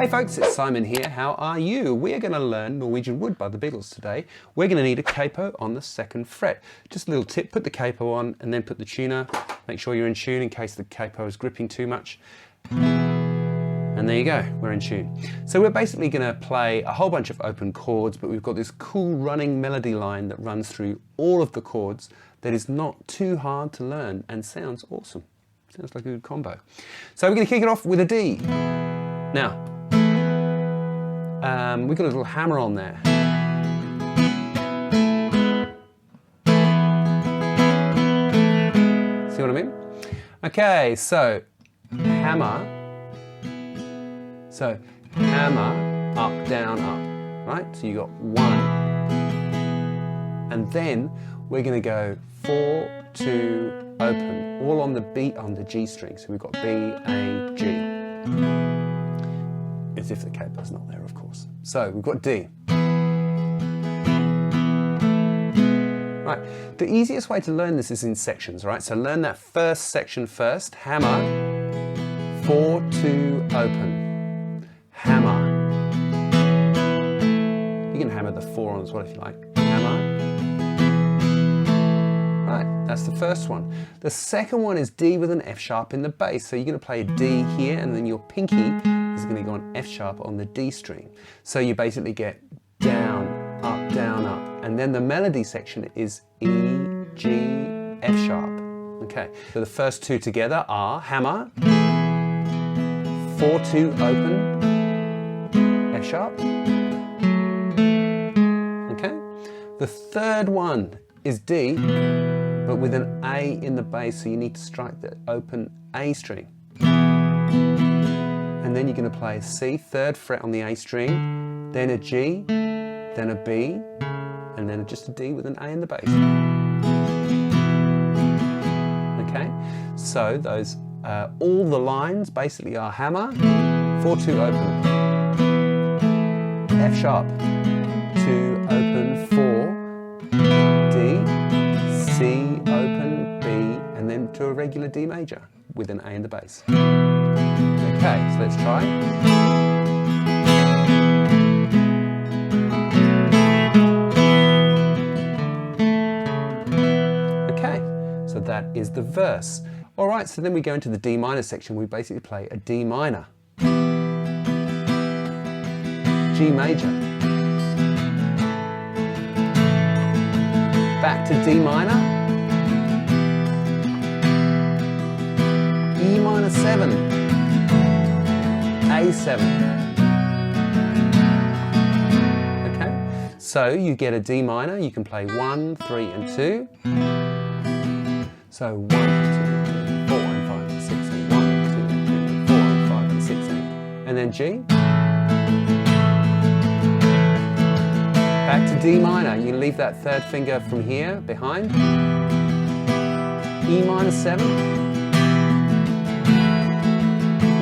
Hey folks, it's Simon here. How are you? We're going to learn Norwegian Wood by the Beatles today. We're going to need a capo on the 2nd fret. Just a little tip, put the capo on and then put the tuner. Make sure you're in tune in case the capo is gripping too much. And there you go, we're in tune. So we're basically going to play a whole bunch of open chords, but we've got this cool running melody line that runs through all of the chords that is not too hard to learn and sounds awesome. Sounds like a good combo. So we're going to kick it off with a D. Now, we've got a little hammer on there. See what I mean? Okay, so hammer. So hammer, up, down, up, right? So you got 1. And then we're going to go 4, 2, open, all on the beat on the G string. So we've got B, A, G. As if the capo's not there, of course. So we've got D. Right, the easiest way to learn this is in sections, right? So learn that first section first. Hammer, 4, 2, open. Hammer. You can hammer the 4 on as well if you like. Hammer. Right, that's the first one. The second one is D with an F sharp in the bass. So you're going to play a D here and then your pinky is going to go on F sharp on the D string. So you basically get down, up, and then the melody section is E, G, F sharp. Okay, so the first two together are hammer, 4, 2, open, F sharp. Okay, the third one is D, but with an A in the bass, so you need to strike the open A string. And then you're going to play a C, 3rd fret on the A string, then a G, then a B, and then just a D with an A in the bass. Okay, so those all the lines basically are hammer, 4, 2, open, F sharp, 2, open, 4, D, C, open, B, and then to a regular D major with an A in the bass. Okay, so let's try. Okay, so that is the verse. All right, so then we go into the D minor section. We basically play a D minor, G major, back to D minor, E minor 7, A7. Okay, so you get a D minor, you can play 1, 3 and 2. So 1, 2, 3, 4 and 5 and 6 and 1, 2, 3, 4 and 5 and 6 and then G. Back to D minor, you leave that 3rd finger from here behind. E minor 7,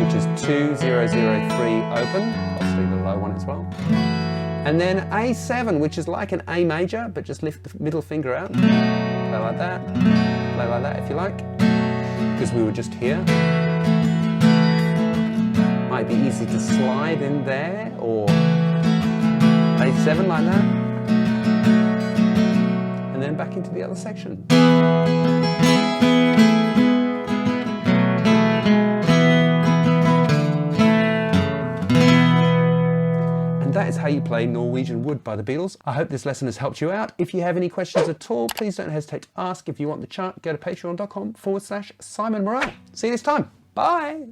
which is 2, 0, 0, 3, open, obviously the low one as well. And then A7, which is like an A major, but just lift the middle finger out. Play like that if you like, because we were just here. Might be easy to slide in there, or A7 like that, and then back into the other section. That is how you play Norwegian Wood by the Beatles. I hope this lesson has helped you out. If you have any questions at all, please don't hesitate to ask. If you want the chart, go to patreon.com/Simon Morel. See you next time. Bye.